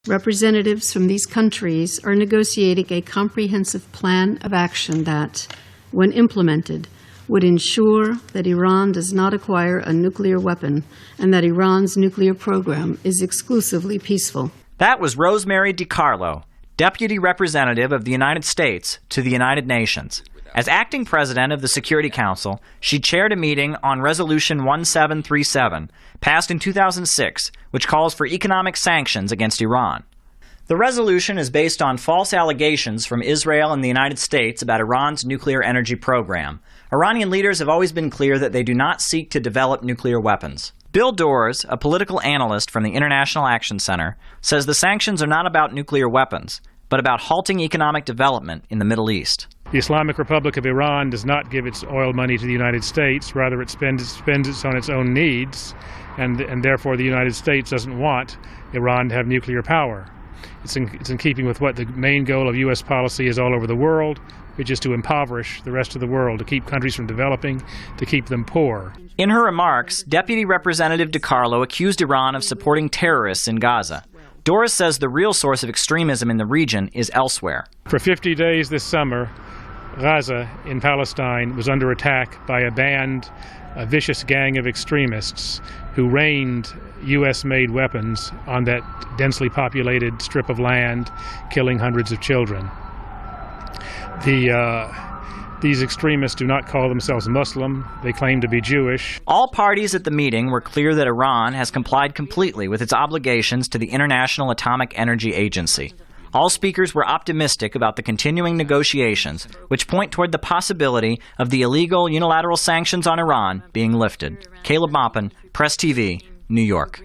Representatives from these countries are negotiating a comprehensive plan of action that, when implemented, would ensure that Iran does not acquire a nuclear weapon and that Iran's nuclear program is exclusively peaceful. That was Rosemary DiCarlo, Deputy Representative of the United States to the United Nations. As acting president of the Security Council, she chaired a meeting on Resolution 1737, passed in 2006, which calls for economic sanctions against Iran. The resolution is based on false allegations from Israel and the United States about Iran's nuclear energy program. Iranian leaders have always been clear that they do not seek to develop nuclear weapons. Bill Doors, a political analyst from the International Action Center, says the sanctions are not about nuclear weapons, but about halting economic development in the Middle East. The Islamic Republic of Iran does not give its oil money to the United States. Rather, it spends it on its own needs, and therefore the United States doesn't want Iran to have nuclear power. It's in keeping with what the main goal of U.S. policy is all over the world, which is to impoverish the rest of the world, to keep countries from developing, to keep them poor. In her remarks, Deputy Representative DiCarlo accused Iran of supporting terrorists in Gaza. Doris says the real source of extremism in the region is elsewhere. For 50 days this summer, Gaza in Palestine was under attack by a vicious gang of extremists who rained U.S.-made weapons on that densely populated strip of land, killing hundreds of children. These extremists do not call themselves Muslim. They claim to be Jewish. All parties at the meeting were clear that Iran has complied completely with its obligations to the International Atomic Energy Agency. All speakers were optimistic about the continuing negotiations, which point toward the possibility of the illegal unilateral sanctions on Iran being lifted. Caleb Maupin, Press TV, New York.